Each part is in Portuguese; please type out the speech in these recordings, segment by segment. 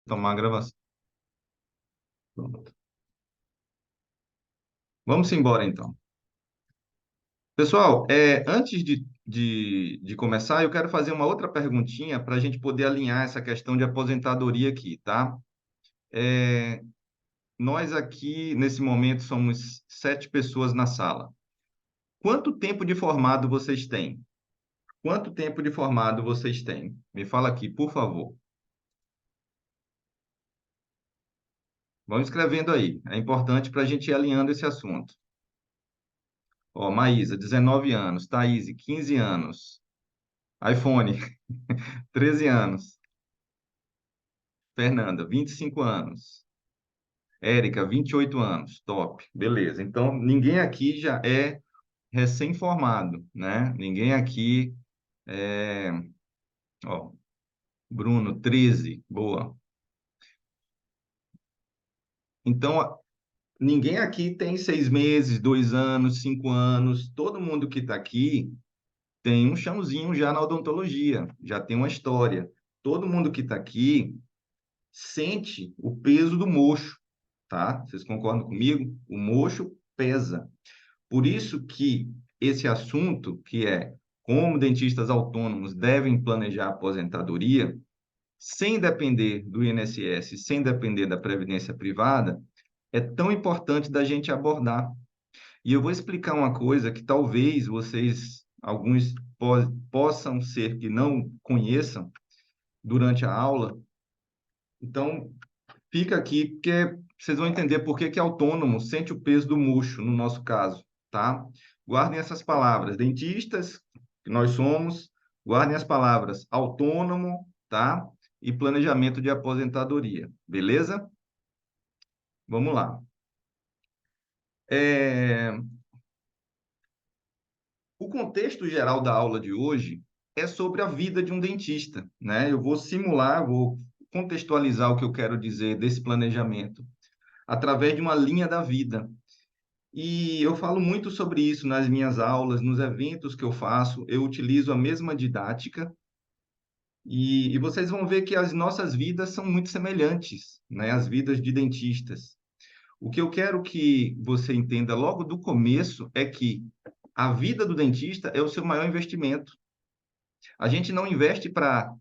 Tomar a gravação. Pronto. Vamos embora, então. Pessoal, antes de começar, eu quero fazer uma outra perguntinha para a gente poder alinhar essa questão de aposentadoria aqui, tá? É, nós aqui, nesse momento, somos 7 pessoas na sala. Quanto tempo de formado vocês têm? Quanto tempo de formado vocês têm? Me fala aqui, por favor. Vão escrevendo aí. É importante para a gente ir alinhando esse assunto. Ó, Maísa, 19 anos. Thaís, 15 anos. iPhone, 13 anos. Fernanda, 25 anos. Érica, 28 anos. Top. Beleza. Então, ninguém aqui já é recém-formado, né? Ninguém aqui é... Ó, Bruno, 13. Boa. Então, ninguém aqui tem 6 meses, 2 anos, 5 anos. Todo mundo que está aqui tem um chãozinho já na odontologia, já tem uma história. Todo mundo que está aqui sente o peso do mocho, tá? Vocês concordam comigo? O mocho pesa. Por isso que esse assunto, que é como dentistas autônomos devem planejar a aposentadoria, sem depender do INSS, sem depender da previdência privada, é tão importante da gente abordar. E eu vou explicar uma coisa que talvez vocês, alguns possam ser que não conheçam durante a aula. Então, fica aqui, porque vocês vão entender por que que autônomo sente o peso do murcho, no nosso caso, tá? Guardem essas palavras. Dentistas, que nós somos, guardem as palavras autônomo, tá? E planejamento de aposentadoria, beleza? Vamos lá. É... O contexto geral da aula de hoje é sobre a vida de um dentista, né? Eu vou simular, vou contextualizar o que eu quero dizer desse planejamento através de uma linha da vida. E eu falo muito sobre isso nas minhas aulas, nos eventos que eu faço, eu utilizo a mesma didática e vocês vão ver que as nossas vidas são muito semelhantes, né? As vidas de dentistas. O que eu quero que você entenda logo do começo é que a vida do dentista é o seu maior investimento. A gente não investe para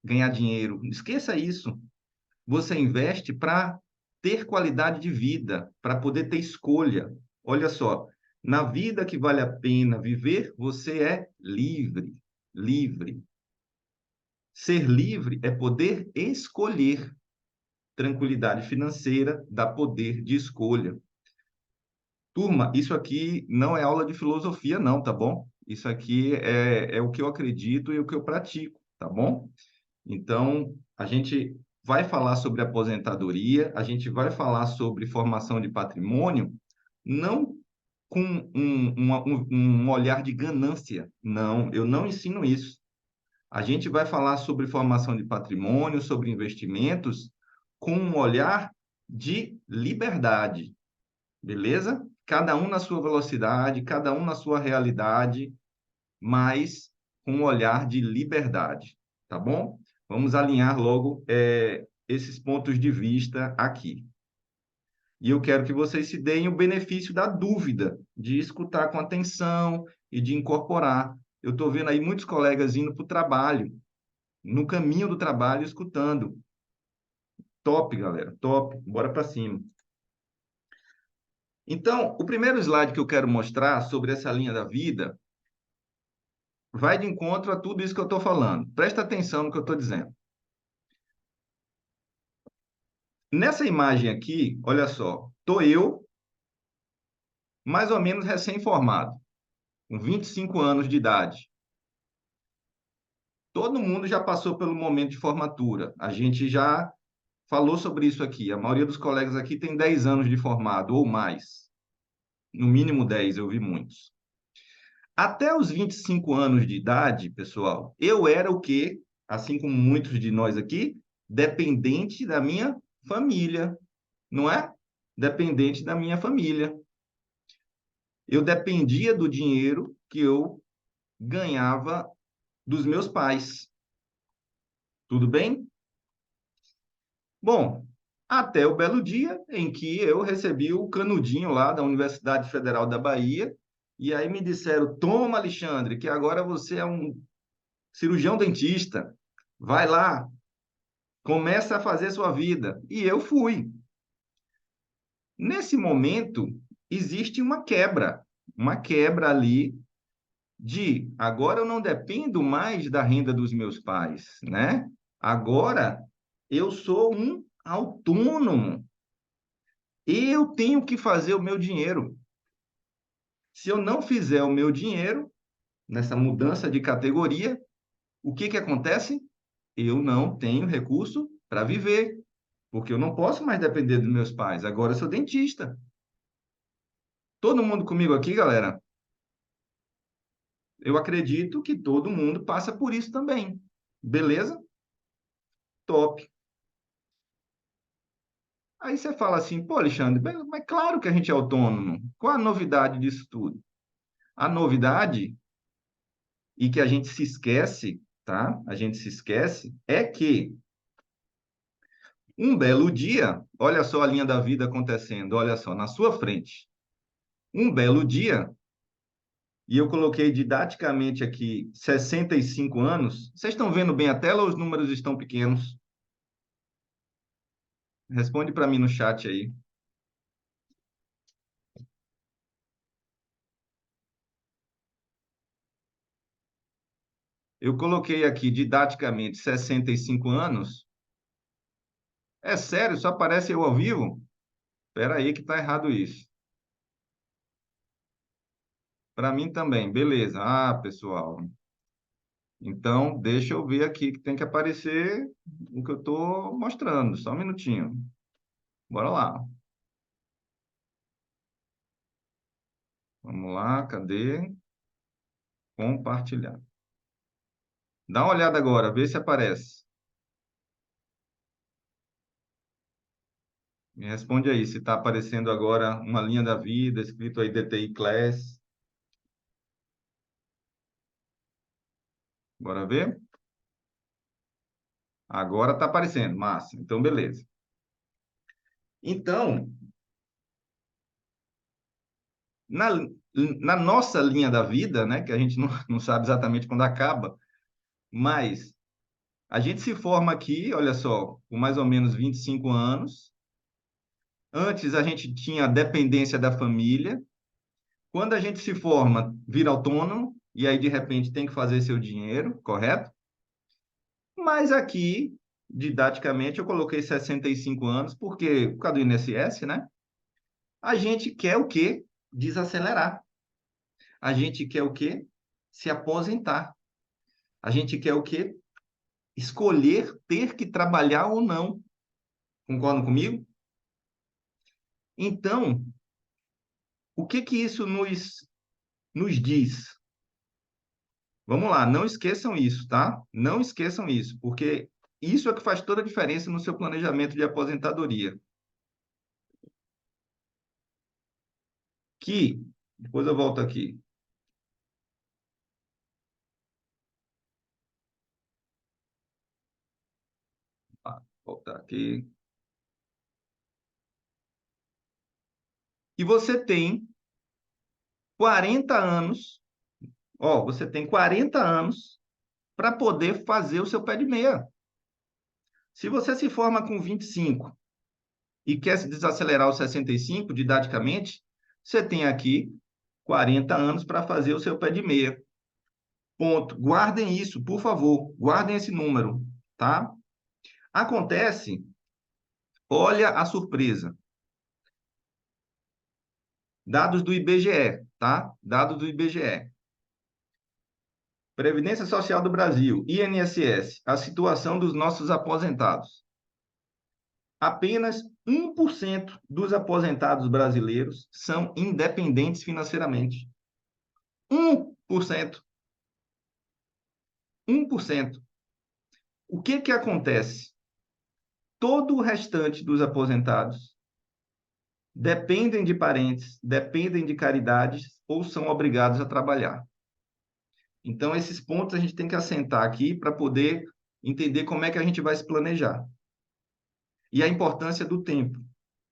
ganhar dinheiro, esqueça isso. Você investe para ter qualidade de vida, para poder ter escolha. Olha só, na vida que vale a pena viver, você é livre, livre. Ser livre é poder escolher. Tranquilidade financeira dá poder de escolha. Turma, isso aqui não é aula de filosofia, não, tá bom? Isso aqui é o que eu acredito e o que eu pratico, tá bom? Então, a gente vai falar sobre aposentadoria, a gente vai falar sobre formação de patrimônio, não com um olhar de ganância. Não, eu não ensino isso. A gente vai falar sobre formação de patrimônio, sobre investimentos, com um olhar de liberdade, beleza? Cada um na sua velocidade, cada um na sua realidade, mas com um olhar de liberdade, tá bom? Vamos alinhar logo esses pontos de vista aqui. E eu quero que vocês se deem o benefício da dúvida, de escutar com atenção e de incorporar. Eu estou vendo aí muitos colegas indo para o trabalho, no caminho do trabalho, escutando. Top, galera, top. Bora para cima. Então, o primeiro slide que eu quero mostrar sobre essa linha da vida vai de encontro a tudo isso que eu estou falando. Presta atenção no que eu estou dizendo. Nessa imagem aqui, olha só, estou eu, mais ou menos recém-formado, com 25 anos de idade. Todo mundo já passou pelo momento de formatura. A gente já falou sobre isso aqui. A maioria dos colegas aqui tem 10 anos de formado ou mais. No mínimo 10, eu vi muitos. Até os 25 anos de idade, pessoal, eu era o quê? Assim como muitos de nós aqui, dependente da minha família, não é? Dependente da minha família. Eu dependia do dinheiro que eu ganhava dos meus pais. Tudo bem? Bom, até o belo dia em que eu recebi o canudinho lá da Universidade Federal da Bahia, e aí me disseram: toma, Alexandre, que agora você é um cirurgião dentista, vai lá, começa a fazer sua vida. E eu fui. Nesse momento, existe uma quebra ali de agora eu não dependo mais da renda dos meus pais, né? Agora eu sou um autônomo. Eu tenho que fazer o meu dinheiro. Se eu não fizer o meu dinheiro, nessa mudança de categoria, o que que acontece? Eu não tenho recurso para viver, porque eu não posso mais depender dos meus pais. Agora eu sou dentista. Todo mundo comigo aqui, galera? Eu acredito que todo mundo passa por isso também. Beleza? Top. Aí você fala assim, pô, Alexandre, mas claro que a gente é autônomo. Qual a novidade disso tudo? A novidade, e que a gente se esquece, tá? A gente se esquece, é que um belo dia, olha só a linha da vida acontecendo, olha só, na sua frente. Um belo dia, e eu coloquei didaticamente aqui 65 anos. Vocês estão vendo bem a tela ou os números estão pequenos? Responde para mim no chat aí. Eu coloquei aqui didaticamente 65 anos. É sério, só aparece eu ao vivo? Espera aí que está errado isso. Para mim também, beleza. Ah, pessoal. Então, deixa eu ver aqui que tem que aparecer o que eu estou mostrando. Só um minutinho. Bora lá. Vamos lá, cadê? Compartilhar. Dá uma olhada agora, vê se aparece. Me responde aí se está aparecendo agora uma linha da vida, escrito aí DTI Class. Bora ver? Agora está aparecendo, massa. Então, beleza. Então, na, na nossa linha da vida, né, que a gente não sabe exatamente quando acaba, mas a gente se forma aqui, olha só, com mais ou menos 25 anos. Antes a gente tinha a dependência da família. Quando a gente se forma, vira autônomo, e aí de repente tem que fazer seu dinheiro, correto? Mas aqui, didaticamente, eu coloquei 65 anos, porque, por causa do INSS, né? A gente quer o quê? Desacelerar. A gente quer o quê? Se aposentar. A gente quer o quê? Escolher ter que trabalhar ou não. Concordam comigo? Então, o que que isso nos diz? Vamos lá, não esqueçam isso, tá? Não esqueçam isso, porque isso é que faz toda a diferença no seu planejamento de aposentadoria. Que, depois eu volto aqui. Voltar aqui. E você tem 40 anos, ó, você tem 40 anos para poder fazer o seu pé de meia. Se você se forma com 25 e quer se desacelerar aos 65, didaticamente, você tem aqui 40 anos para fazer o seu pé de meia. Ponto. Guardem isso, por favor. Guardem esse número, tá? Acontece, olha a surpresa. Dados do IBGE, tá? Dados do IBGE. Previdência Social do Brasil, INSS, a situação dos nossos aposentados. Apenas 1% dos aposentados brasileiros são independentes financeiramente. 1%. 1%. O que que acontece? Todo o restante dos aposentados dependem de parentes, dependem de caridades ou são obrigados a trabalhar. Então, esses pontos a gente tem que assentar aqui para poder entender como é que a gente vai se planejar. e a importância do tempo.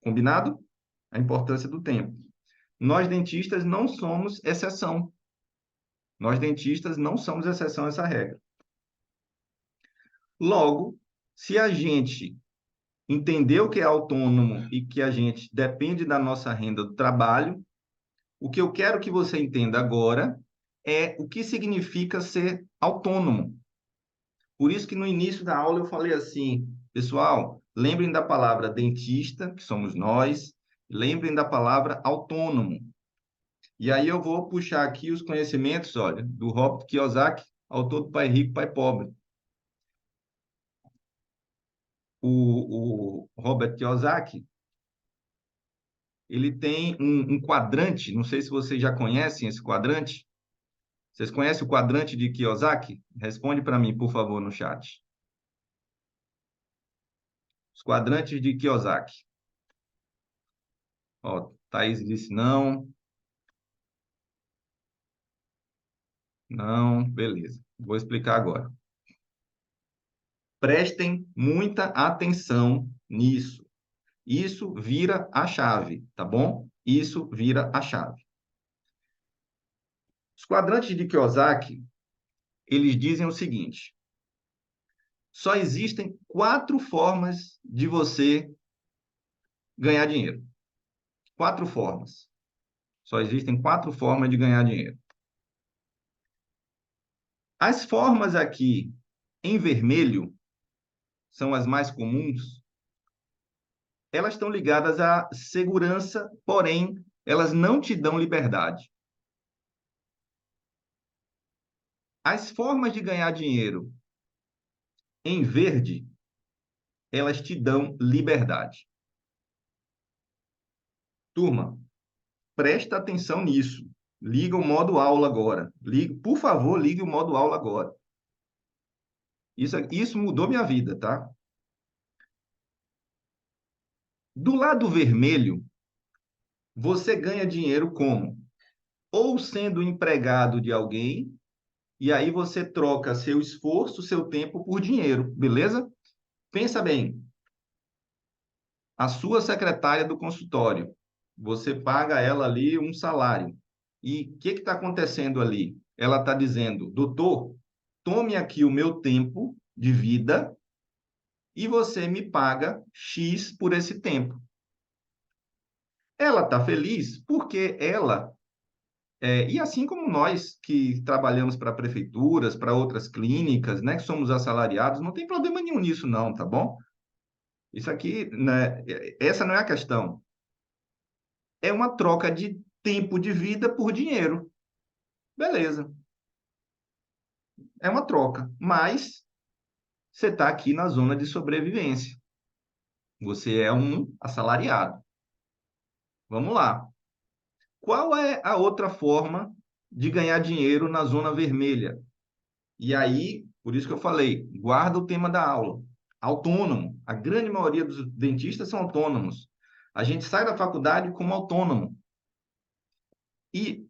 Combinado? A importância do tempo. Nós, dentistas, não somos exceção. Nós, dentistas, não somos exceção a essa regra. Logo, se a gente entendeu que é autônomo e que a gente depende da nossa renda do trabalho, o que eu quero que você entenda agora é o que significa ser autônomo. Por isso que no início da aula eu falei assim, pessoal, lembrem da palavra dentista, que somos nós, lembrem da palavra autônomo. E aí eu vou puxar aqui os conhecimentos, olha, do Robert Kiyosaki, autor do Pai Rico, Pai Pobre. O Robert Kiyosaki, ele tem um quadrante, não sei se vocês já conhecem esse quadrante. Vocês conhecem o quadrante de Kiyosaki? Responde para mim, por favor, no chat. Os quadrantes de Kiyosaki. Ó, Thaís disse não. Não, beleza. Vou explicar agora. Prestem muita atenção nisso. Isso vira a chave, tá bom? Isso vira a chave. Os quadrantes de Kiyosaki, eles dizem o seguinte: só existem 4 formas de você ganhar dinheiro. 4 formas. Só existem 4 formas de ganhar dinheiro. As formas aqui em vermelho são as mais comuns. Elas estão ligadas à segurança, porém, elas não te dão liberdade. As formas de ganhar dinheiro em verde, elas te dão liberdade. Turma, presta atenção nisso. Liga o modo aula agora. Liga, por favor, ligue o modo aula agora. Isso mudou minha vida, tá? Do lado vermelho, você ganha dinheiro como? Ou sendo empregado de alguém, e aí você troca seu esforço, seu tempo por dinheiro, beleza? Pensa bem, a sua secretária do consultório, você paga ela ali um salário. E o que está acontecendo ali? Ela está dizendo, doutor, tome aqui o meu tempo de vida e você me paga X por esse tempo. Ela está feliz porque ela, e assim como nós que trabalhamos para prefeituras, para outras clínicas, né, que somos assalariados, não tem problema nenhum nisso não, tá bom? Isso aqui, né, essa não é a questão. É uma troca de tempo de vida por dinheiro. Beleza, é uma troca, mas você está aqui na zona de sobrevivência. Você é um assalariado. Vamos lá. Qual é a outra forma de ganhar dinheiro na zona vermelha? E aí, por isso que eu falei, guarda o tema da aula. Autônomo. A grande maioria dos dentistas são autônomos. A gente sai da faculdade como autônomo. E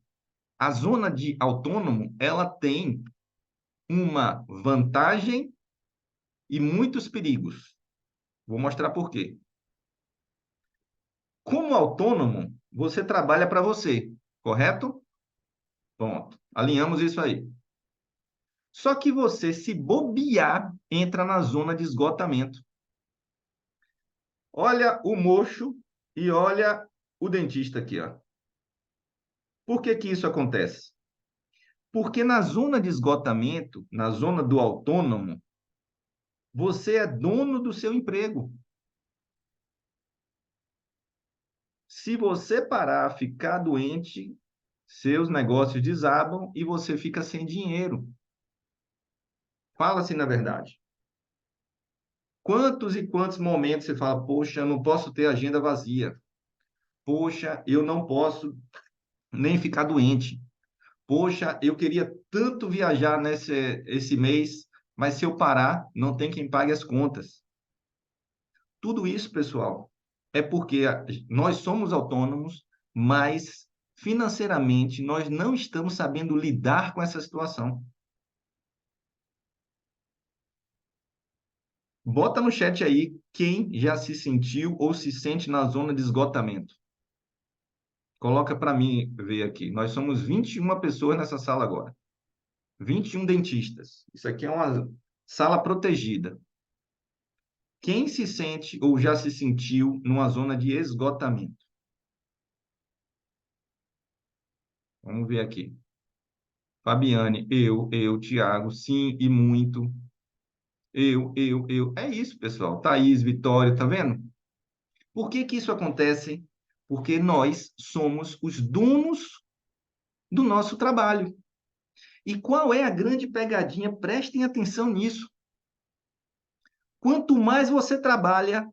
a zona de autônomo, ela tem uma vantagem e muitos perigos. Vou mostrar por quê. Como autônomo, você trabalha para você, correto? Pronto. Alinhamos isso aí. Só que você, se bobear, entra na zona de esgotamento. Olha o mocho e olha o dentista aqui, ó. Por que que isso acontece? Porque na zona de esgotamento, na zona do autônomo, você é dono do seu emprego. Se você parar, ficar doente, seus negócios desabam e você fica sem dinheiro. Fala-se na verdade. Quantos e quantos momentos você fala, poxa, eu não posso ter agenda vazia. Poxa, eu não posso nem ficar doente. Poxa, eu queria tanto viajar esse mês, mas se eu parar, não tem quem pague as contas. Tudo isso, pessoal, é porque nós somos autônomos, mas financeiramente nós não estamos sabendo lidar com essa situação. Bota no chat aí Quem já se sentiu ou se sente na zona de esgotamento? Coloca para mim ver aqui. Nós somos 21 pessoas nessa sala agora. 21 dentistas. Isso aqui é uma sala protegida. Quem se sente ou já se sentiu numa zona de esgotamento? Vamos ver aqui. Fabiane, Tiago, sim e muito. Eu. É isso, pessoal. Thaís, Vitória, tá vendo? Por que que isso acontece? Porque nós somos os donos do nosso trabalho. E qual é a grande pegadinha? Prestem atenção nisso. Quanto mais você trabalha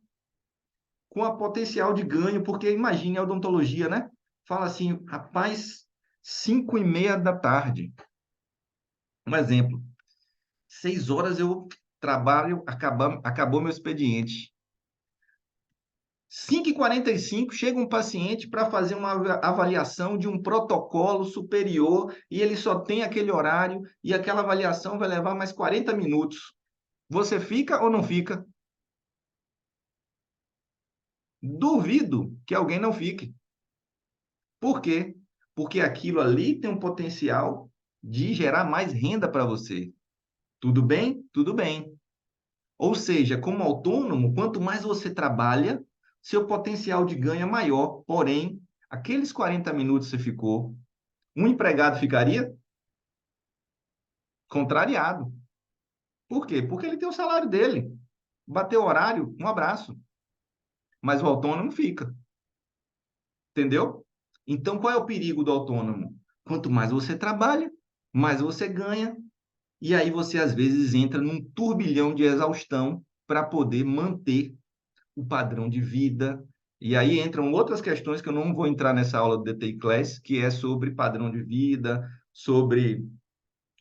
com a potencial de ganho, porque imagine a odontologia, né? Fala assim, rapaz, 5:30 da tarde. Um exemplo. 6 horas eu trabalho, acabou meu expediente. 5:45 chega um paciente para fazer uma avaliação de um protocolo superior e ele só tem aquele horário e aquela avaliação vai levar mais 40 minutos. Você fica ou não fica? Duvido que alguém não fique. Por quê? Porque aquilo ali tem um potencial de gerar mais renda para você. Tudo bem? Tudo bem. Ou seja, como autônomo, quanto mais você trabalha, seu potencial de ganho é maior. Porém, aqueles 40 minutos você ficou, um empregado ficaria contrariado. Por quê? Porque ele tem o salário dele. Bateu o horário, um abraço. Mas o autônomo fica. Entendeu? Então, qual é o perigo do autônomo? Quanto mais você trabalha, mais você ganha. E aí você, às vezes, entra num turbilhão de exaustão para poder manter o padrão de vida. E aí entram outras questões que eu não vou entrar nessa aula do DTI Class, que é sobre padrão de vida, sobre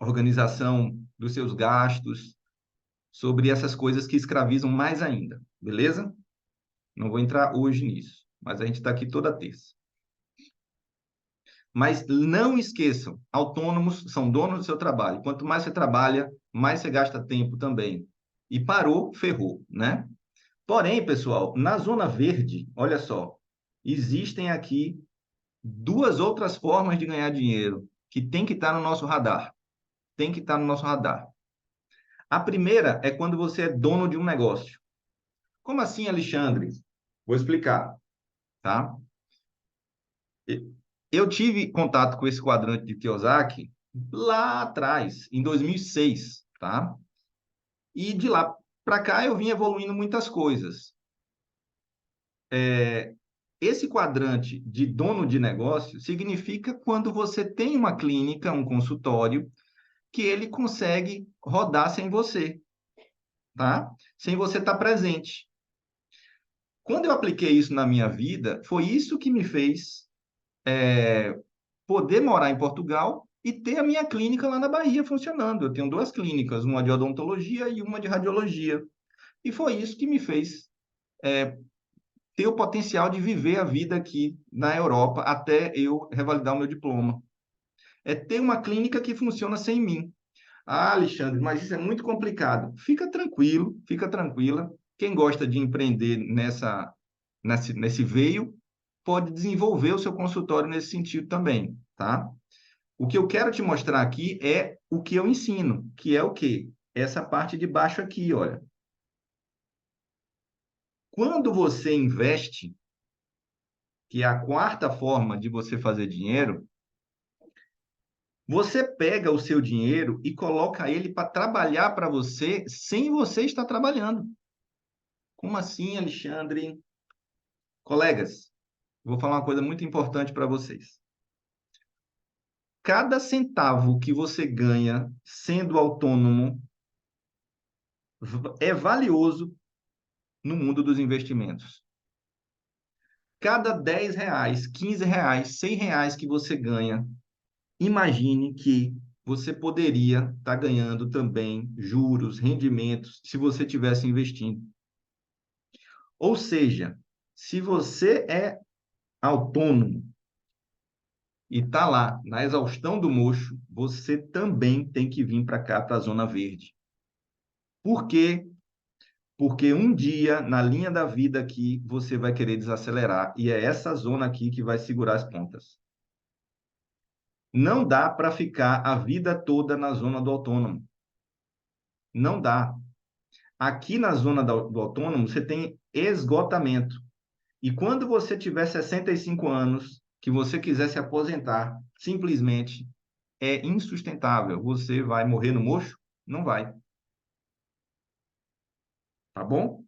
organização dos seus gastos, sobre essas coisas que escravizam mais ainda, beleza? Não vou entrar hoje nisso, mas a gente está aqui toda terça. Mas não esqueçam, autônomos são donos do seu trabalho. Quanto mais você trabalha, mais você gasta tempo também. E parou, ferrou, né? Porém, pessoal, na zona verde, olha só, existem aqui duas outras formas de ganhar dinheiro que tem que estar no nosso radar. Tem que estar no nosso radar. A primeira é quando você é dono de um negócio. Como assim, Alexandre? Vou explicar, tá? Eu tive contato com esse quadrante de Kiyosaki lá atrás, em 2006, tá? E de lá para cá eu vim evoluindo muitas coisas. Esse quadrante de dono de negócio significa quando você tem uma clínica, um consultório, que ele consegue rodar sem você, tá? Sem você estar presente. Quando eu apliquei isso na minha vida, foi isso que me fez poder morar em Portugal e ter a minha clínica lá na Bahia funcionando. Eu tenho duas clínicas, uma de odontologia e uma de radiologia. E foi isso que me fez ter o potencial de viver a vida aqui na Europa até eu revalidar o meu diploma. É ter uma clínica que funciona sem mim. Ah, Alexandre, mas isso é muito complicado. Fica tranquilo, fica tranquila. Quem gosta de empreender nesse veio, pode desenvolver o seu consultório nesse sentido também, tá? O que eu quero te mostrar aqui é o que eu ensino, que é o quê? Essa parte de baixo aqui, olha. Quando você investe, que é a quarta forma de você fazer dinheiro, você pega o seu dinheiro e coloca ele para trabalhar para você sem você estar trabalhando. Como assim, Alexandre? Colegas, vou falar uma coisa muito importante para vocês. Cada centavo que você ganha sendo autônomo é valioso no mundo dos investimentos. Cada R$ 10, R$ 15, R$ 100 que você ganha, imagine que você poderia estar ganhando também juros, rendimentos, se você tivesse investindo. Ou seja, se você é autônomo e está lá na exaustão do mocho, você também tem que vir para cá, para a Zona Verde. Por quê? Porque um dia, na linha da vida aqui, você vai querer desacelerar. E é essa zona aqui que vai segurar as pontas. Não dá para ficar a vida toda na zona do autônomo. Não dá. Aqui na zona do autônomo, você tem esgotamento. E quando você tiver 65 anos, que você quiser se aposentar, simplesmente é insustentável. Você vai morrer no mocho? Não vai. Tá bom?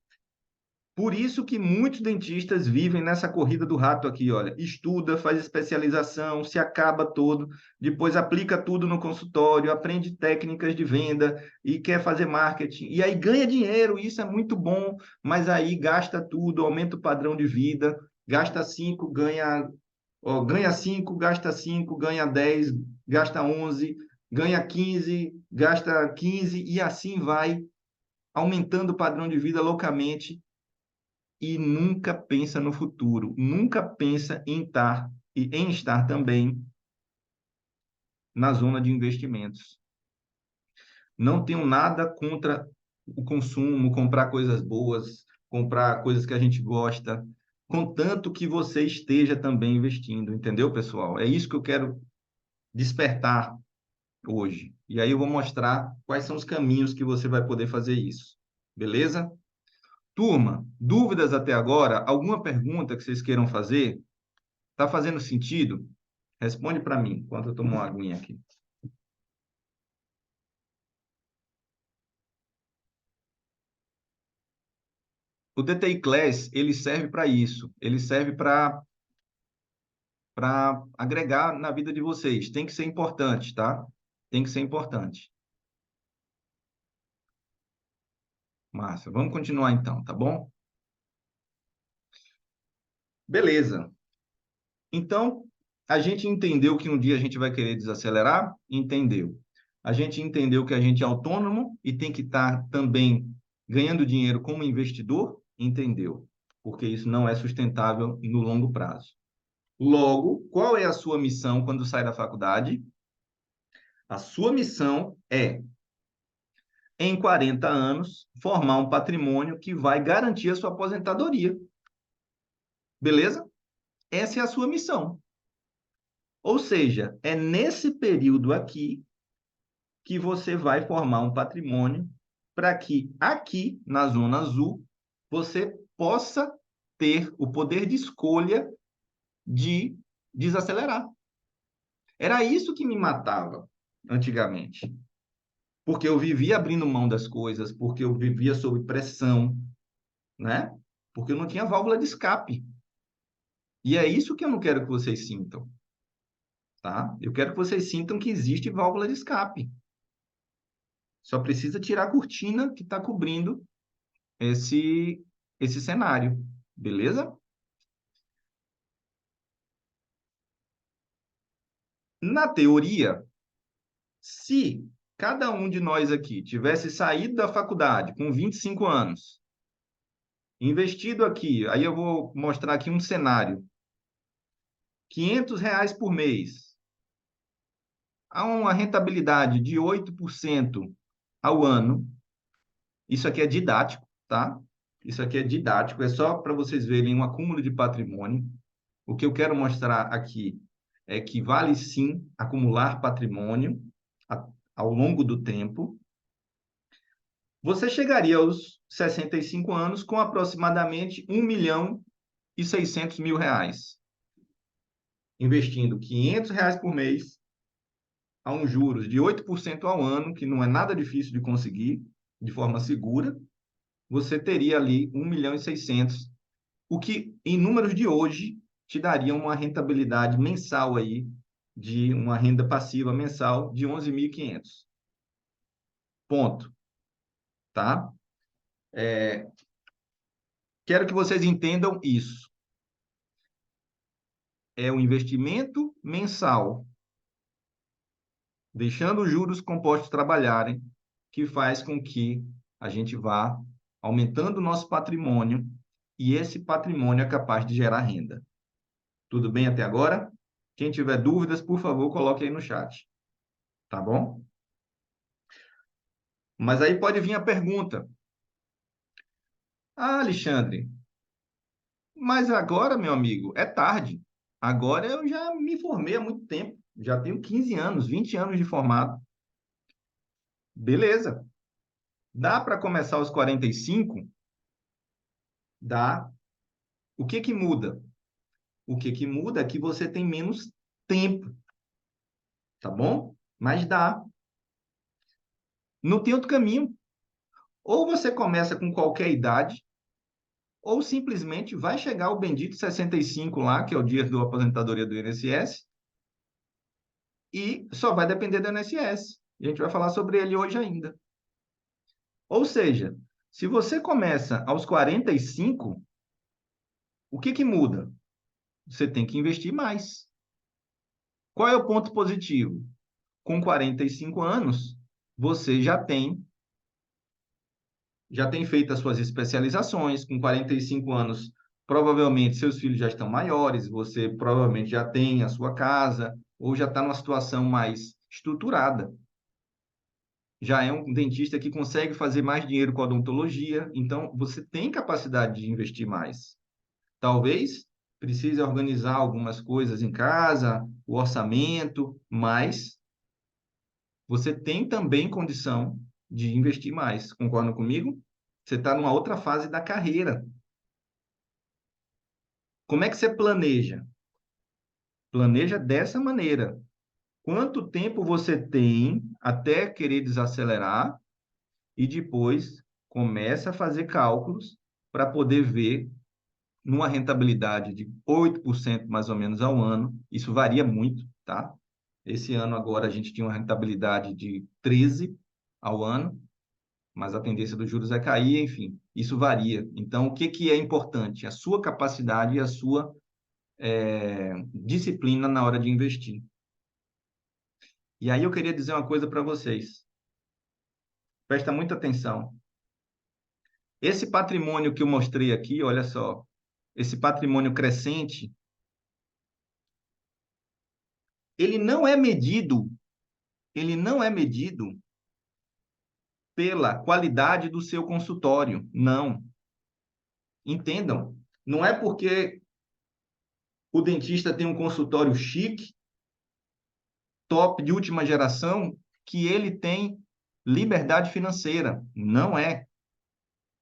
Por isso que muitos dentistas vivem nessa corrida do rato aqui, olha, estuda, faz especialização, se acaba todo, depois aplica tudo no consultório, aprende técnicas de venda e quer fazer marketing. E aí ganha dinheiro, isso é muito bom, mas aí gasta tudo, aumenta o padrão de vida, gasta 5, ganha, ó, ganha 5, gasta 5, ganha 10, gasta 11, ganha 15, gasta 15 e assim vai aumentando o padrão de vida loucamente e nunca pensa no futuro, nunca pensa em estar também na zona de investimentos. Não tenho nada contra o consumo, comprar coisas boas, comprar coisas que a gente gosta, contanto que você esteja também investindo, entendeu, pessoal? É isso que eu quero despertar hoje. E aí eu vou mostrar quais são os caminhos que você vai poder fazer isso. Beleza? Turma, dúvidas até agora? Alguma pergunta que vocês queiram fazer? Tá fazendo sentido? Responde para mim, enquanto eu tomo uma aguinha aqui. O DTI Class, ele serve para isso. Ele serve para agregar na vida de vocês. Tem que ser importante, tá? Tem que ser importante. Massa. Vamos continuar então, tá bom? Beleza. Então, a gente entendeu que um dia a gente vai querer desacelerar? Entendeu. A gente entendeu que a gente é autônomo e tem que estar também ganhando dinheiro como investidor? Entendeu. Porque isso não é sustentável no longo prazo. Logo, qual é a sua missão quando sai da faculdade? A sua missão é, em 40 anos, formar um patrimônio que vai garantir a sua aposentadoria. Beleza? Essa é a sua missão. Ou seja, é nesse período aqui que você vai formar um patrimônio para que aqui, na zona azul, você possa ter o poder de escolha de desacelerar. Era isso que me matava antigamente. Porque eu vivia abrindo mão das coisas, porque eu vivia sob pressão, né? Porque eu não tinha válvula de escape. E é isso que eu não quero que vocês sintam, tá? Eu quero que vocês sintam que existe válvula de escape. Só precisa tirar a cortina que está cobrindo esse, esse cenário, beleza? Na teoria, se cada um de nós aqui tivesse saído da faculdade com 25 anos, investido aqui, aí eu vou mostrar aqui um cenário, R$ 500 por mês, a uma rentabilidade de 8% ao ano, isso aqui é didático, tá? Isso aqui é didático, é só para vocês verem um acúmulo de patrimônio. O que eu quero mostrar aqui é que vale sim acumular patrimônio ao longo do tempo. Você chegaria aos 65 anos com aproximadamente R$ 1.600.000, investindo R$ 500 por mês a um juros de 8% ao ano, que não é nada difícil de conseguir de forma segura, você teria ali 1.600.000, o que em números de hoje te daria uma rentabilidade mensal aí de uma renda passiva mensal de 11.500. Ponto, tá? Quero que vocês entendam isso. É um investimento mensal, deixando os juros compostos trabalharem, que faz com que a gente vá aumentando o nosso patrimônio e esse patrimônio é capaz de gerar renda. Tudo bem até agora? Quem tiver dúvidas, por favor, coloque aí no chat. Tá bom? Mas aí pode vir a pergunta: Ah, Alexandre, mas agora, meu amigo, é tarde. Agora eu já me formei há muito tempo. Já tenho 15 anos, 20 anos de formado. Beleza. Dá para começar aos 45? Dá. O que que muda? O que que muda é que você tem menos tempo, tá bom? Mas dá. Não tem outro caminho. Ou você começa com qualquer idade, ou simplesmente vai chegar o bendito 65 lá, que é o dia da aposentadoria do INSS, e só vai depender do INSS. A gente vai falar sobre ele hoje ainda. Ou seja, se você começa aos 45, o que que muda? Você tem que investir mais. Qual é o ponto positivo? Com 45 anos, você já tem feito as suas especializações. Com 45 anos, provavelmente seus filhos já estão maiores, você provavelmente já tem a sua casa, ou já está numa situação mais estruturada. Já é um dentista que consegue fazer mais dinheiro com a odontologia, então você tem capacidade de investir mais. Talvez precise organizar algumas coisas em casa, o orçamento, mas você tem também condição de investir mais. Concorda comigo? Você está numa outra fase da carreira. Como é que você planeja? Planeja dessa maneira. Quanto tempo você tem até querer desacelerar e depois começa a fazer cálculos para poder ver numa rentabilidade de 8% mais ou menos ao ano. Isso varia muito, tá? Esse ano agora a gente tinha uma rentabilidade de 13 ao ano, mas a tendência dos juros é cair, enfim, isso varia. Então, o que que é importante? A sua capacidade e a sua disciplina na hora de investir. E aí eu queria dizer uma coisa para vocês. Presta muita atenção. Esse patrimônio que eu mostrei aqui, olha só, esse patrimônio crescente, ele não é medido, ele não é medido pela qualidade do seu consultório. Não. Entendam. Não é porque o dentista tem um consultório chique, top, de última geração, que ele tem liberdade financeira. Não é.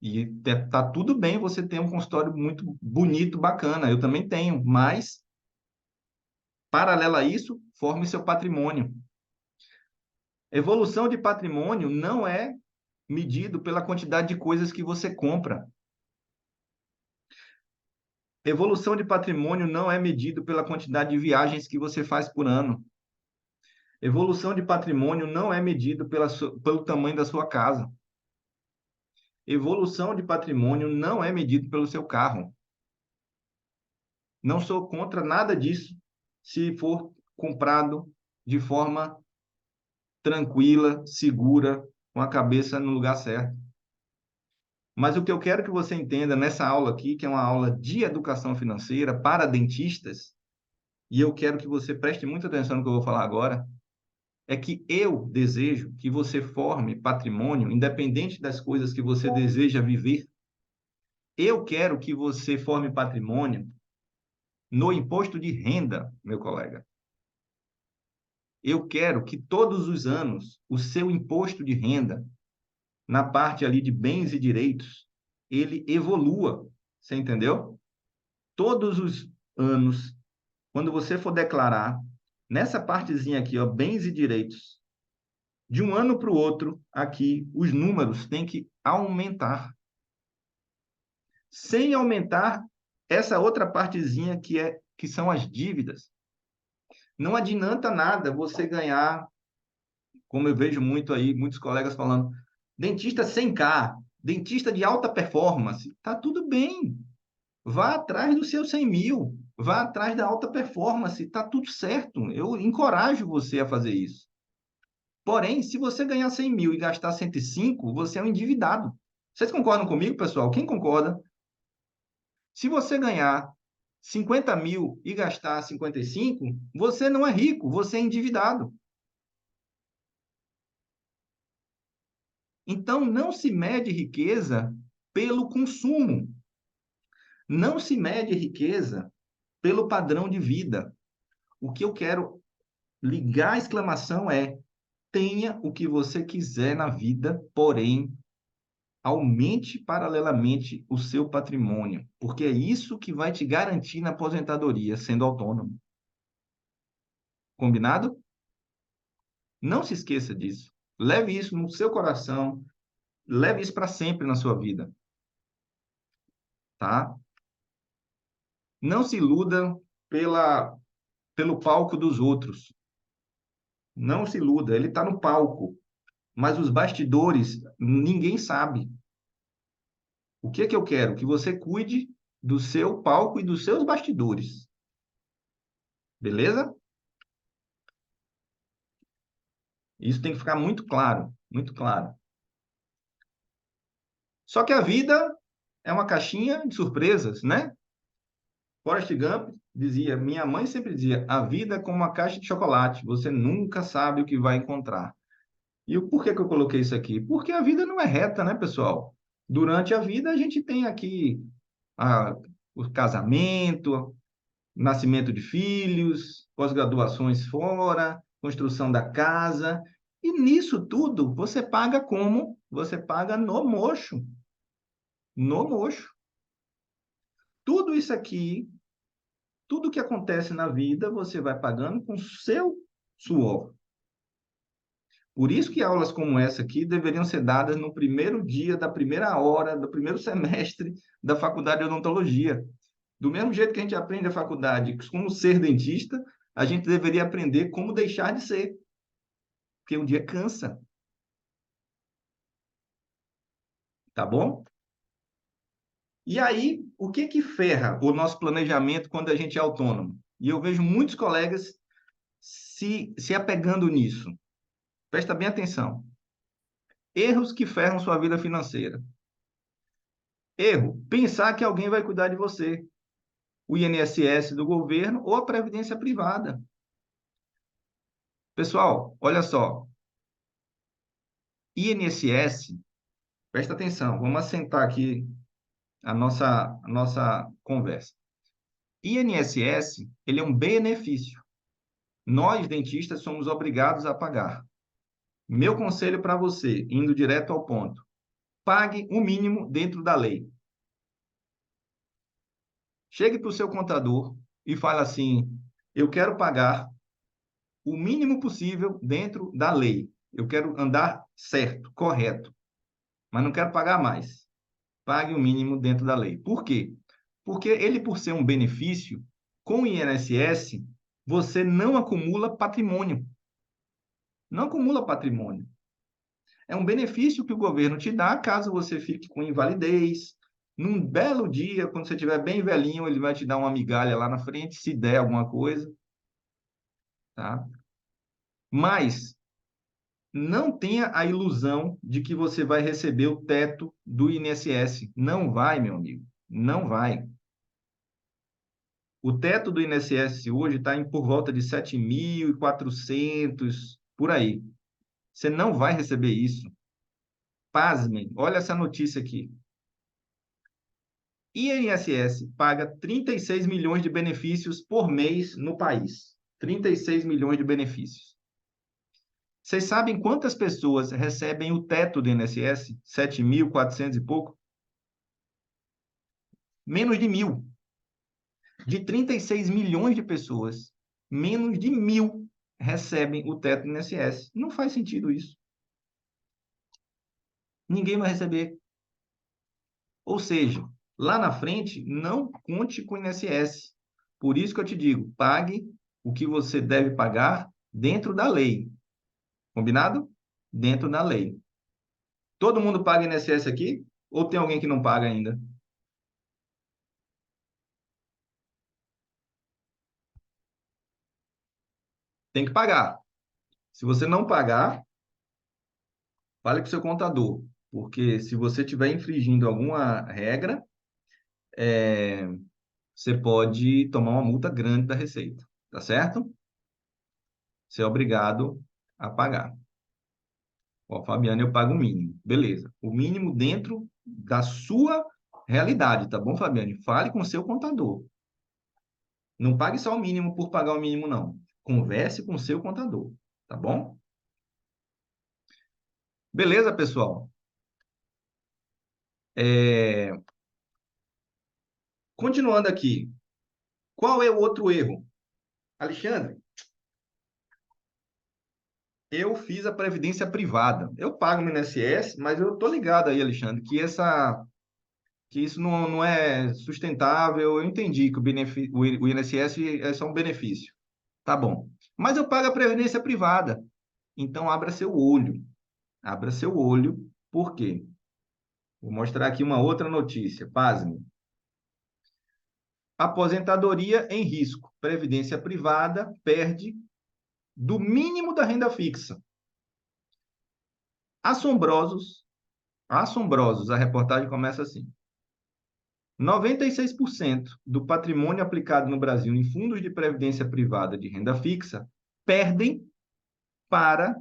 E tá tudo bem você ter um consultório muito bonito, bacana. Eu também tenho, mas, paralelo a isso, forme seu patrimônio. Evolução de patrimônio não é medido pela quantidade de coisas que você compra. Evolução de patrimônio não é medido pela quantidade de viagens que você faz por ano. Evolução de patrimônio não é medido pelo tamanho da sua casa. Evolução de patrimônio não é medido pelo seu carro. Não sou contra nada disso, se for comprado de forma tranquila, segura, com a cabeça no lugar certo. Mas o que eu quero que você entenda nessa aula aqui, que é uma aula de educação financeira para dentistas, e eu quero que você preste muita atenção no que eu vou falar agora, é que eu desejo que você forme patrimônio, independente das coisas que você deseja viver. Eu quero que você forme patrimônio no imposto de renda, meu colega. Eu quero que todos os anos o seu imposto de renda, na parte ali de bens e direitos, ele evolua. Você entendeu? Todos os anos, quando você for declarar, nessa partezinha aqui, ó, bens e direitos, de um ano para o outro, aqui, os números têm que aumentar. Sem aumentar essa outra partezinha que são as dívidas. Não adianta nada você ganhar, como eu vejo muito aí, muitos colegas falando, dentista 100K, dentista de alta performance. Tá tudo bem. Vá atrás dos seus 100 mil. Vá atrás da alta performance. Tá tudo certo. Eu encorajo você a fazer isso. Porém, se você ganhar 100 mil e gastar 105, você é um endividado. Vocês concordam comigo, pessoal? Quem concorda? Se você ganhar 50 mil e gastar 55, você não é rico, você é endividado. Então, não se mede riqueza pelo consumo. Não se mede riqueza pelo padrão de vida. O que eu quero ligar a exclamação é: tenha o que você quiser na vida, porém, aumente paralelamente o seu patrimônio, porque é isso que vai te garantir na aposentadoria, sendo autônomo. Combinado? Não se esqueça disso. Leve isso no seu coração, leve isso para sempre na sua vida, tá? Não se iluda pelo palco dos outros. Não se iluda, ele está no palco, mas os bastidores ninguém sabe. O que é que eu quero? Que você cuide do seu palco e dos seus bastidores. Beleza? Isso tem que ficar muito claro, muito claro. Só que a vida é uma caixinha de surpresas, né? Forrest Gump dizia, minha mãe sempre dizia, a vida é como uma caixa de chocolate, você nunca sabe o que vai encontrar. E por que que eu coloquei isso aqui? Porque a vida não é reta, né, pessoal? Durante a vida a gente tem aqui a, o casamento, nascimento de filhos, pós-graduações fora, construção da casa, e nisso tudo você paga como? Você paga no mocho, no mocho. Tudo isso aqui, tudo que acontece na vida, você vai pagando com seu suor. Por isso que aulas como essa aqui deveriam ser dadas no primeiro dia da primeira hora, do primeiro semestre da faculdade de odontologia. Do mesmo jeito que a gente aprende a faculdade como ser dentista, a gente deveria aprender como deixar de ser, porque um dia cansa, tá bom? E aí, o que que ferra o nosso planejamento quando a gente é autônomo? E eu vejo muitos colegas se apegando nisso. Presta bem atenção. Erros que ferram sua vida financeira. Erro, pensar que alguém vai cuidar de você. O INSS do governo ou a previdência privada. Pessoal, olha só. INSS, presta atenção, vamos assentar aqui a nossa conversa. INSS, ele é um benefício. Nós, dentistas, somos obrigados a pagar. Meu conselho para você, indo direto ao ponto, pague o mínimo dentro da lei. Chegue para o seu contador e fale assim, eu quero pagar o mínimo possível dentro da lei. Eu quero andar certo, correto, mas não quero pagar mais. Pague o mínimo dentro da lei. Por quê? Porque ele, por ser um benefício, com o INSS, você não acumula patrimônio. Não acumula patrimônio. É um benefício que o governo te dá caso você fique com invalidez. Num belo dia, quando você estiver bem velhinho, ele vai te dar uma migalha lá na frente, se der alguma coisa, tá? Mas não tenha a ilusão de que você vai receber o teto do INSS. Não vai, meu amigo. Não vai. O teto do INSS hoje está em por volta de 7.400, por aí. Você não vai receber isso. Pasmem, olha essa notícia aqui. INSS paga 36 milhões de benefícios por mês no país. 36 milhões de benefícios. Vocês sabem quantas pessoas recebem o teto do INSS? 7.400 e pouco? Menos de 1.000. De 36 milhões de pessoas, menos de 1.000 recebem o teto do INSS. Não faz sentido isso. Ninguém vai receber. Ou seja, lá na frente, não conte com o INSS. Por isso que eu te digo, pague o que você deve pagar dentro da lei. Combinado? Dentro da lei. Todo mundo paga INSS aqui? Ou tem alguém que não paga ainda? Tem que pagar. Se você não pagar, fale com o seu contador. Porque se você estiver infringindo alguma regra, é, você pode tomar uma multa grande da Receita. Tá certo? Você é obrigado a pagar. Ó, Fabiano, eu pago o mínimo. Beleza. O mínimo dentro da sua realidade, tá bom, Fabiane? Fale com o seu contador. Não pague só o mínimo por pagar o mínimo, não. Converse com o seu contador, tá bom? Beleza, pessoal? É, Continuando aqui, qual é o outro erro? Alexandre, eu fiz a previdência privada. Eu pago no INSS, mas eu tô ligado aí, Alexandre, que isso não é sustentável. Eu entendi que o INSS é só um benefício. Tá bom. Mas eu pago a previdência privada. Então, abra seu olho. Abra seu olho. Por quê? Vou mostrar aqui uma outra notícia. Pasme. Aposentadoria em risco. Previdência privada perde do mínimo da renda fixa. Assombrosos, assombrosos. A reportagem começa assim. 96% do patrimônio aplicado no Brasil em fundos de previdência privada de renda fixa perdem para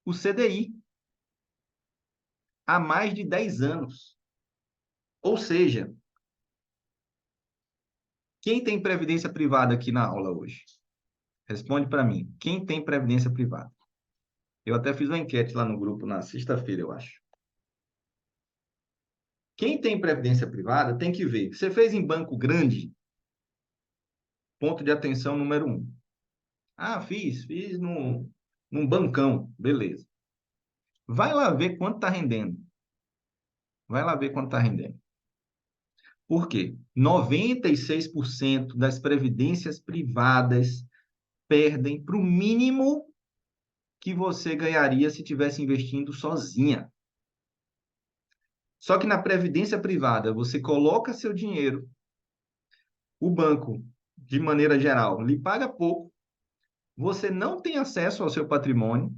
o CDI há mais de 10 anos. Ou seja, quem tem previdência privada aqui na aula hoje? Responde para mim. Quem tem previdência privada? Eu até fiz uma enquete lá no grupo na sexta-feira, eu acho. Quem tem previdência privada tem que ver. Você fez em banco grande? Ponto de atenção número um. Ah, fiz num bancão. Beleza. Vai lá ver quanto está rendendo. Vai lá ver quanto está rendendo. Por quê? 96% das previdências privadas perdem para o mínimo que você ganharia se tivesse investindo sozinha. Só que na previdência privada, você coloca seu dinheiro, o banco, de maneira geral, lhe paga pouco, você não tem acesso ao seu patrimônio.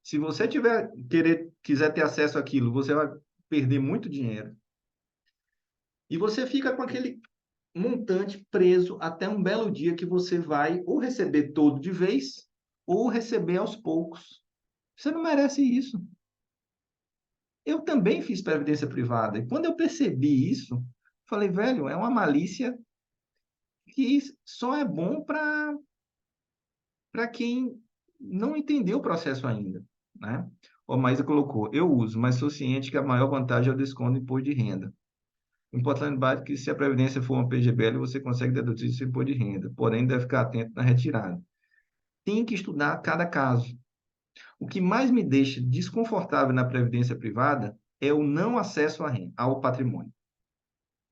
Se você quiser ter acesso àquilo, você vai perder muito dinheiro. E você fica com aquele montante preso até um belo dia que você vai ou receber todo de vez ou receber aos poucos. Você não merece isso. Eu também fiz previdência privada. E quando eu percebi isso, falei, velho, é uma malícia que só é bom para quem não entendeu o processo ainda, né? O Maísa colocou, eu uso, mas sou ciente que a maior vantagem é o desconto do imposto de renda. O importante básico é que se a previdência for uma PGBL, você consegue deduzir seu imposto de renda, porém deve ficar atento na retirada. Tem que estudar cada caso. O que mais me deixa desconfortável na previdência privada é o não acesso à renda, ao patrimônio.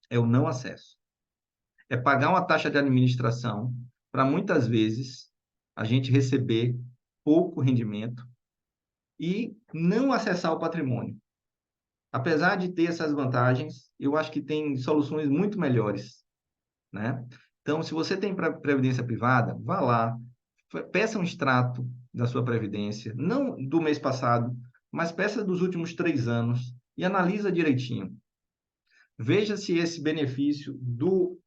É o não acesso. É pagar uma taxa de administração para muitas vezes a gente receber pouco rendimento e não acessar o patrimônio. Apesar de ter essas vantagens, eu acho que tem soluções muito melhores, né? Então, se você tem previdência privada, vá lá, peça um extrato da sua previdência, não do mês passado, mas peça dos últimos 3 anos e analisa direitinho. Veja se esse benefício do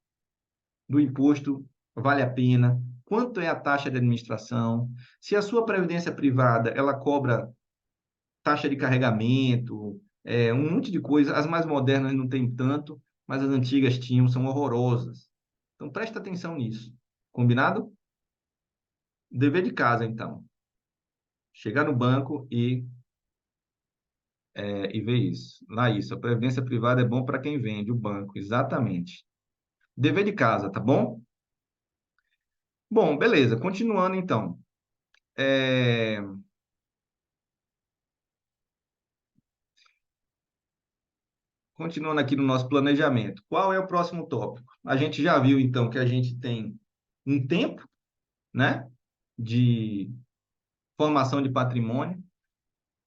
imposto vale a pena, quanto é a taxa de administração, se a sua previdência privada ela cobra taxa de carregamento, um monte de coisa. As mais modernas não tem tanto, mas as antigas tinham, são horrorosas. Então presta atenção nisso. Combinado? Dever de casa, então. Chegar no banco e ver isso. Lá isso, a previdência privada é bom para quem vende, o banco, exatamente. Dever de casa, tá bom? Bom, beleza. Continuando então. É, Continuando aqui no nosso planejamento. Qual é o próximo tópico? A gente já viu então que a gente tem um tempo, né, de formação de patrimônio.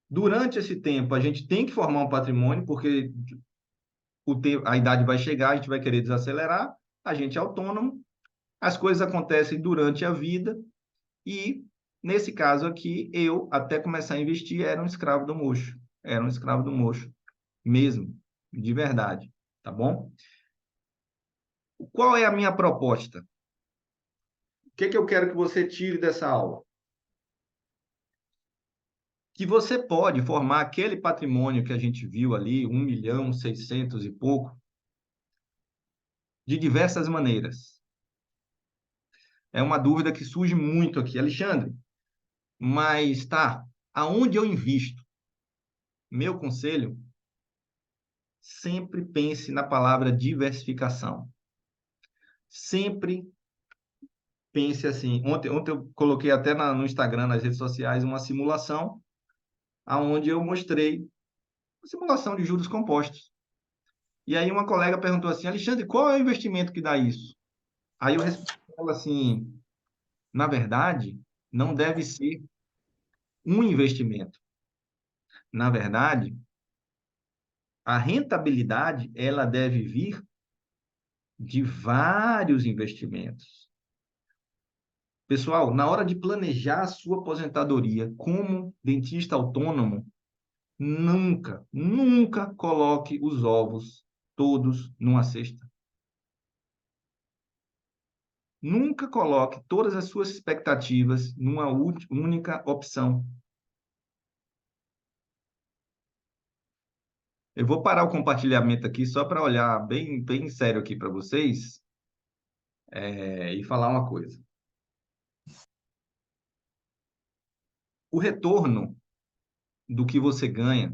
Durante esse tempo, a gente tem que formar um patrimônio, porque a idade vai chegar, a gente vai querer desacelerar, a gente é autônomo, as coisas acontecem durante a vida e, nesse caso aqui, eu, até começar a investir, era um escravo do mocho. Era um escravo do mocho, mesmo, de verdade, tá bom? Qual é a minha proposta? O que eu quero que você tire dessa aula? que você pode formar aquele patrimônio que a gente viu ali, 1.600.000 e pouco, de diversas maneiras. É uma dúvida que surge muito aqui. Alexandre, mas tá, aonde eu invisto? Meu conselho, sempre pense na palavra diversificação. Sempre pense assim. Ontem eu coloquei até no Instagram, nas redes sociais, uma simulação aonde eu mostrei a simulação de juros compostos. E aí uma colega perguntou assim, Alexandre, qual é o investimento que dá isso? Aí eu respondi para ela assim, na verdade, não deve ser um investimento. Na verdade, a rentabilidade, ela deve vir de vários investimentos. Pessoal, na hora de planejar a sua aposentadoria como dentista autônomo, nunca, nunca coloque os ovos todos numa cesta. Nunca coloque todas as suas expectativas numa única opção. Eu vou parar o compartilhamento aqui só para olhar bem, bem sério aqui para vocês, e falar uma coisa. O retorno do que você ganha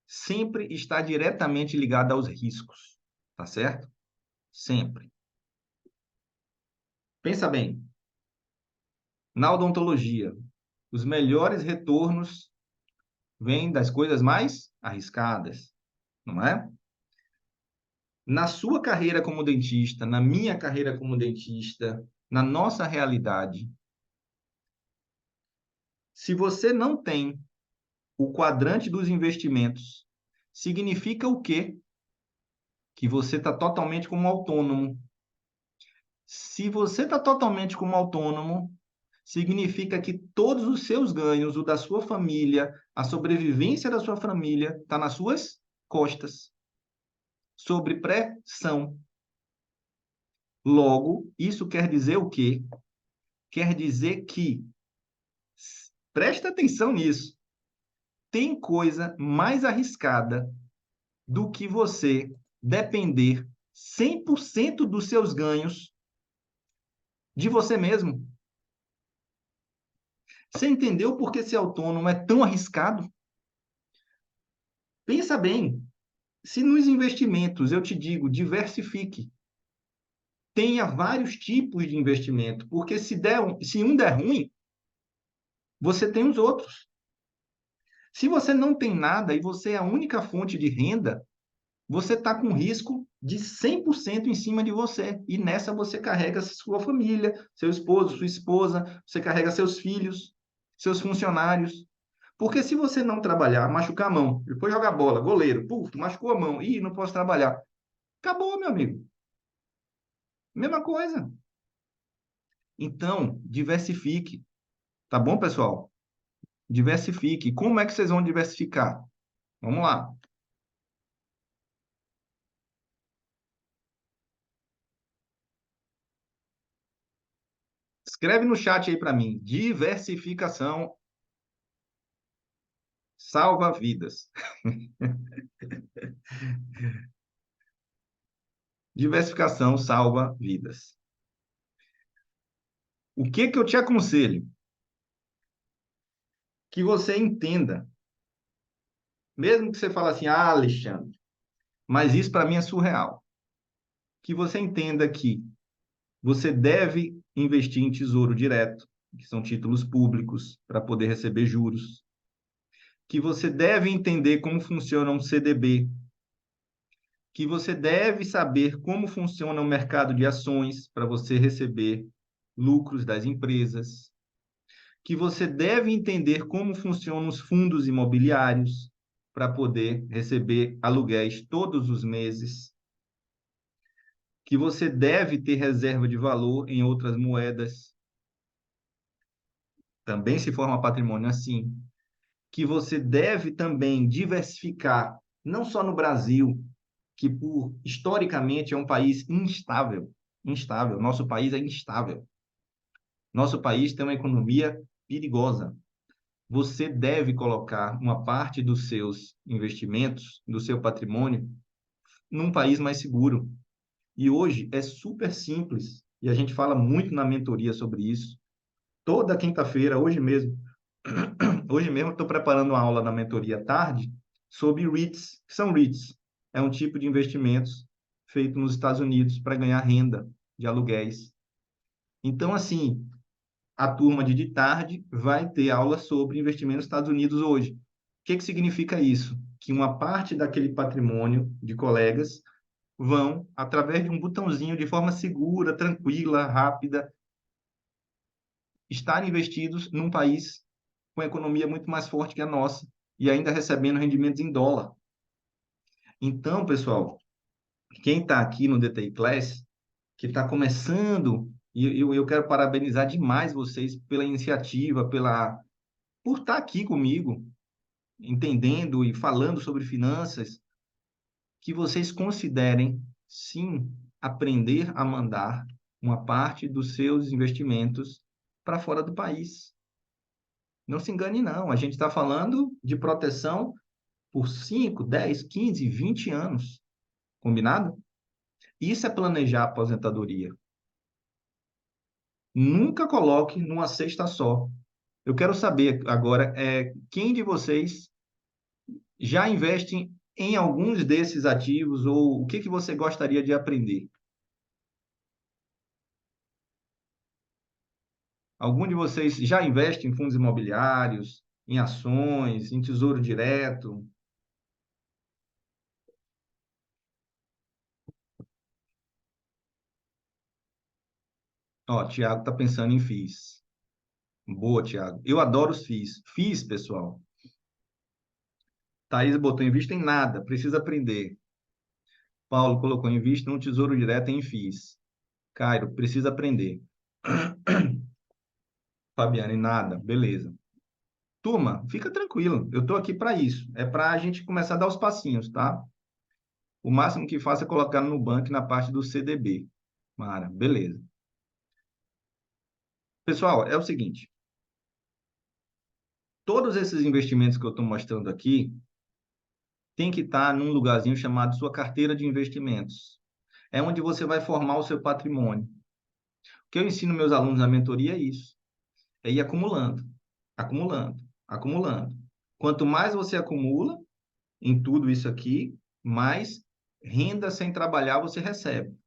sempre está diretamente ligado aos riscos, tá certo? Sempre. Pensa bem, na odontologia, os melhores retornos vêm das coisas mais arriscadas, não é? Na sua carreira como dentista, na minha carreira como dentista, na nossa realidade, se você não tem o quadrante dos investimentos, significa o quê? Que você está totalmente como autônomo. Se você está totalmente como autônomo, significa que todos os seus ganhos, o da sua família, a sobrevivência da sua família, está nas suas costas, sob pressão. Logo, isso quer dizer o quê? Quer dizer que, presta atenção nisso, tem coisa mais arriscada do que você depender 100% dos seus ganhos de você mesmo. Você entendeu por que ser autônomo é tão arriscado? Pensa bem, se nos investimentos eu te digo diversifique, tenha vários tipos de investimento, porque se um der ruim, você tem os outros. Se você não tem nada e você é a única fonte de renda, você está com risco de 100% em cima de você. E nessa você carrega sua família, seu esposo, sua esposa, você carrega seus filhos, seus funcionários. Porque se você não trabalhar, machucar a mão, depois jogar bola, goleiro, puf, machucou a mão, ih, não posso trabalhar. Acabou, meu amigo. Mesma coisa. Então, diversifique. Tá bom, pessoal? Diversifique. Como é que vocês vão diversificar? Vamos lá. Escreve no chat aí para mim. Diversificação salva vidas. Diversificação salva vidas. O que que eu te aconselho? Que você entenda. Mesmo que você fale assim, ah, Alexandre, mas isso para mim é surreal. Que você entenda que você deve investir em tesouro direto, que são títulos públicos, para poder receber juros. Que você deve entender como funciona um CDB, que você deve saber como funciona o mercado de ações para você receber lucros das empresas, que você deve entender como funcionam os fundos imobiliários para poder receber aluguéis todos os meses, que você deve ter reserva de valor em outras moedas, também se forma patrimônio assim, que você deve também diversificar, não só no Brasil, que historicamente é um país instável, instável, nosso país é instável. Nosso país tem uma economia perigosa. você deve colocar uma parte dos seus investimentos, do seu patrimônio, num país mais seguro. E hoje é super simples, e a gente fala muito na mentoria sobre isso. Toda quinta-feira, hoje mesmo eu estou preparando uma aula na mentoria à tarde sobre REITs, que são REITs. É um tipo de investimentos feito nos Estados Unidos para ganhar renda de aluguéis. Então, assim, a turma de tarde vai ter aula sobre investimento nos Estados Unidos hoje. O que significa isso? Que uma parte daquele patrimônio de colegas vão, através de um botãozinho, de forma segura, tranquila, rápida, estar investidos num país com economia muito mais forte que a nossa e ainda recebendo rendimentos em dólar. Então, pessoal, quem está aqui no DTI Class, que está começando, e eu quero parabenizar demais vocês pela iniciativa, por estar aqui comigo, entendendo e falando sobre finanças, que vocês considerem, sim, aprender a mandar uma parte dos seus investimentos para fora do país. Não se engane, não. A gente está falando de proteção por 5, 10, 15, 20 anos. Combinado? Isso é planejar a aposentadoria. Nunca coloque numa cesta só. Eu quero saber agora, quem de vocês já investe em alguns desses ativos ou o que você gostaria de aprender? Algum de vocês já investe em fundos imobiliários, em ações, em tesouro direto? Ó, Tiago está pensando em FIIs. Boa, Tiago. Eu adoro os FIIs. FIIs, pessoal. Thaís botou invista em nada, precisa aprender. Paulo colocou invista no tesouro direto em FIIs. Cairo, precisa aprender. Fabiane, nada, beleza. Turma, fica tranquilo, eu estou aqui para isso. É para a gente começar a dar os passinhos, tá? O máximo que faço é colocar no banco na parte do CDB. Mara, beleza. Pessoal, é o seguinte: todos esses investimentos que eu estou mostrando aqui tem que estar num lugarzinho chamado sua carteira de investimentos. É onde você vai formar o seu patrimônio. O que eu ensino meus alunos na mentoria é isso: é ir acumulando, acumulando, acumulando. Quanto mais você acumula em tudo isso aqui, mais renda sem trabalhar você recebe.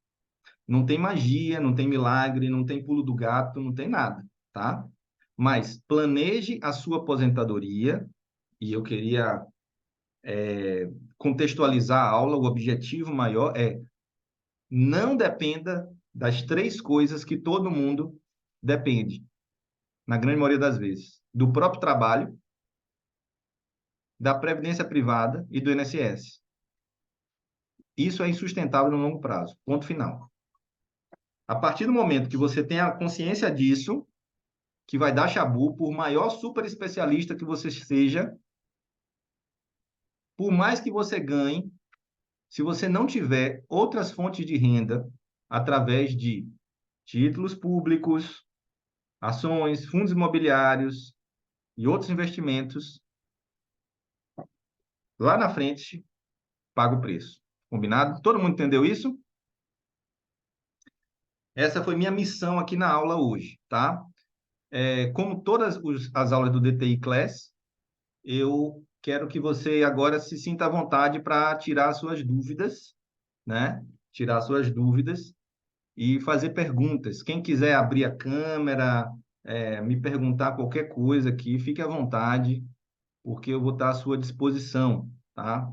Não tem magia, não tem milagre, não tem pulo do gato, não tem nada, tá? Mas planeje a sua aposentadoria, e eu queria contextualizar a aula, o objetivo maior é não dependa das três coisas que todo mundo depende, na grande maioria das vezes: do próprio trabalho, da previdência privada e do INSS. Isso é insustentável no longo prazo. Ponto final. A partir do momento que você tem a consciência disso, que vai dar chabu, por maior super especialista que você seja, por mais que você ganhe, se você não tiver outras fontes de renda através de títulos públicos, ações, fundos imobiliários e outros investimentos, lá na frente, paga o preço. Combinado? Todo mundo entendeu isso? Essa foi minha missão aqui na aula hoje, tá? Como todas as aulas do DTI Class, eu quero que você agora se sinta à vontade para tirar suas dúvidas, né? Tirar suas dúvidas e fazer perguntas. Quem quiser abrir a câmera, me perguntar qualquer coisa aqui, fique à vontade, porque eu vou estar à sua disposição, tá?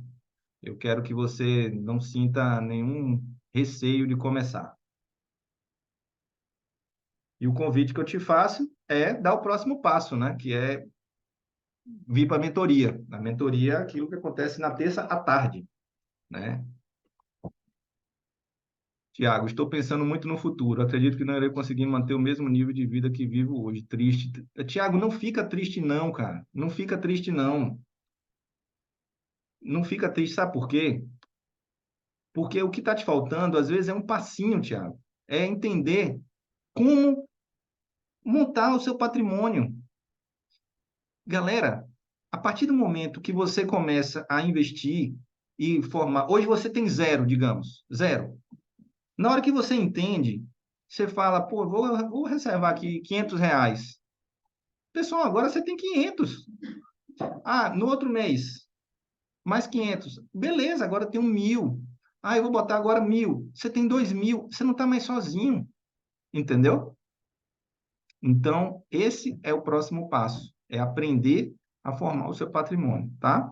Eu quero que você não sinta nenhum receio de começar. E o convite que eu te faço é dar o próximo passo, né? Que é vir para a mentoria. A mentoria é aquilo que acontece na terça à tarde, né? Tiago, estou pensando muito no futuro. Acredito que não irei conseguir manter o mesmo nível de vida que vivo hoje. Triste. Tiago, não fica triste não, cara. Não fica triste não. Não fica triste, sabe por quê? Porque o que está te faltando, às vezes, é um passinho, Tiago. É entender como montar o seu patrimônio. Galera, a partir do momento que você começa a investir e formar, hoje você tem zero, digamos, zero. Na hora que você entende, você fala, pô, vou reservar aqui R$ 500. Pessoal, agora você tem 500. Ah, no outro mês, mais 500. Beleza, agora tem 1.000. Ah, eu vou botar agora 1.000. Você tem 2.000. Você não está mais sozinho, entendeu? Então, esse é o próximo passo. É aprender a formar o seu patrimônio, tá?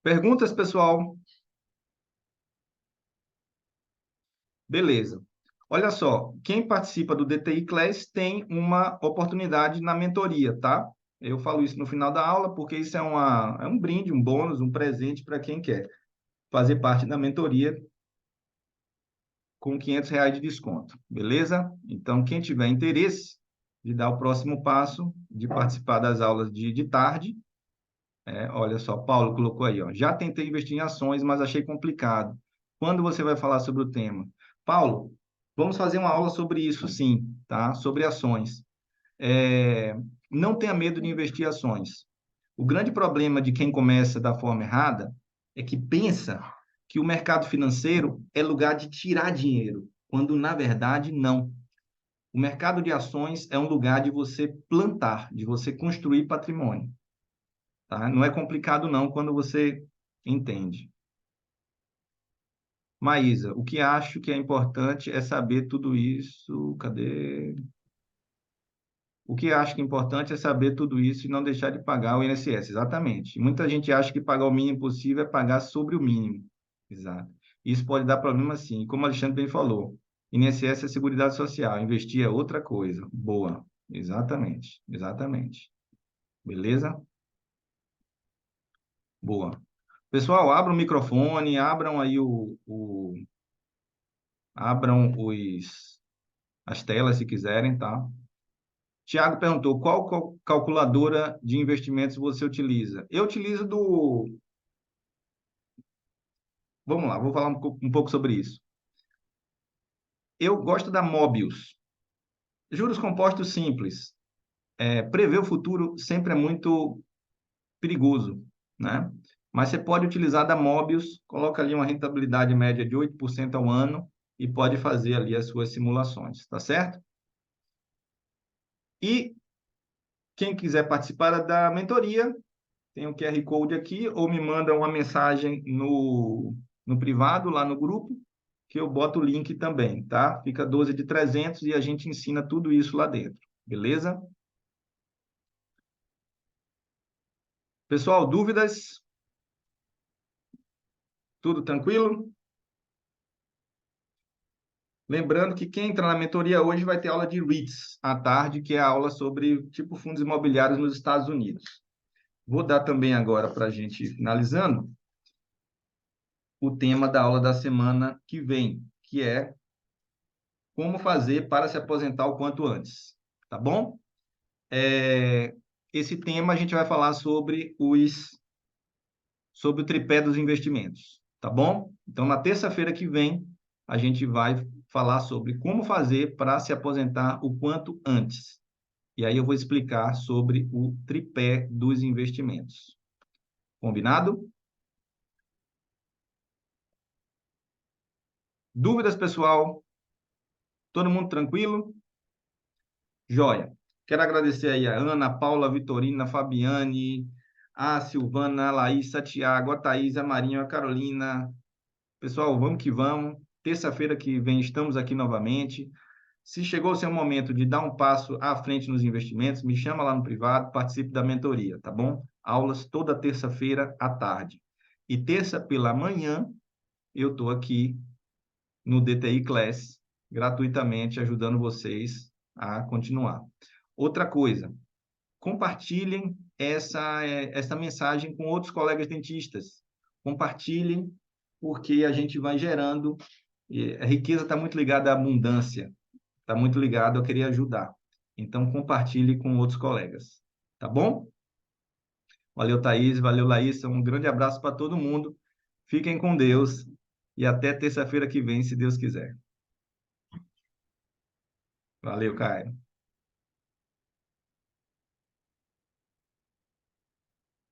Perguntas, pessoal? Beleza. Olha só, quem participa do DTI Class tem uma oportunidade na mentoria, tá? Eu falo isso no final da aula porque isso é um brinde, um bônus, um presente para quem quer fazer parte da mentoria com R$ 500 de desconto, beleza? Então, quem tiver interesse de dar o próximo passo, de participar das aulas de tarde, olha só, Paulo colocou aí, ó, já tentei investir em ações, mas achei complicado. Quando você vai falar sobre o tema? Paulo, vamos fazer uma aula sobre isso, sim, tá? Sobre ações. É, não tenha medo de investir em ações. O grande problema de quem começa da forma errada é que pensa que o mercado financeiro é lugar de tirar dinheiro, quando na verdade não. O mercado de ações é um lugar de você plantar, de você construir patrimônio, tá? Não é complicado não quando você entende. Maísa, o que acho que é importante é saber tudo isso. Cadê? O que acho que é importante é saber tudo isso e não deixar de pagar o INSS. Exatamente. Muita gente acha que pagar o mínimo possível é pagar sobre o mínimo. Exato. Isso pode dar problema sim. E como o Alexandre bem falou, INSS é Seguridade Social, investir é outra coisa. Boa. Exatamente. Exatamente. Beleza? Boa. Pessoal, abram o microfone, abram aí abram as telas se quiserem, tá? Tiago perguntou, qual calculadora de investimentos você utiliza? Eu utilizo do... Vamos lá, vou falar um pouco sobre isso. Eu gosto da Mobius. Juros compostos simples. Prever o futuro sempre é muito perigoso, né? Mas você pode utilizar da Mobius, coloca ali uma rentabilidade média de 8% ao ano e pode fazer ali as suas simulações, tá certo? E quem quiser participar da mentoria, tem o QR Code aqui, ou me manda uma mensagem no privado, lá no grupo, que eu boto o link também, tá? Fica 12 de 300 e a gente ensina tudo isso lá dentro, beleza? Pessoal, dúvidas? Tudo tranquilo? Lembrando que quem entra na mentoria hoje vai ter aula de REITs à tarde, que é a aula sobre tipo fundos imobiliários nos Estados Unidos. Vou dar também agora para a gente finalizando o tema da aula da semana que vem, que é como fazer para se aposentar o quanto antes, tá bom? Esse tema a gente vai falar sobre o tripé dos investimentos, tá bom? Então, na terça-feira que vem, a gente vai falar sobre como fazer para se aposentar o quanto antes. E aí eu vou explicar sobre o tripé dos investimentos. Combinado? Dúvidas, pessoal? Todo mundo tranquilo? Joia. Quero agradecer aí a Ana, a Paula, a Vitorina, a Fabiane, a Silvana, a Laís, a Tiago, a Thaís, a Marinho, a Carolina. Pessoal, vamos que vamos. Terça-feira que vem estamos aqui novamente. Se chegou o seu momento de dar um passo à frente nos investimentos, me chama lá no privado, participe da mentoria, tá bom? Aulas toda terça-feira à tarde. E terça pela manhã, eu estou aqui no DTI Class, gratuitamente, ajudando vocês a continuar. Outra coisa, compartilhem essa mensagem com outros colegas dentistas. Compartilhem, porque a gente vai gerando. A riqueza está muito ligada à abundância, está muito ligada a querer ajudar. Então, compartilhe com outros colegas. Tá bom? Valeu, Thaís. Valeu, Laísa. Um grande abraço para todo mundo. Fiquem com Deus e até terça-feira que vem, se Deus quiser. Valeu, Caio.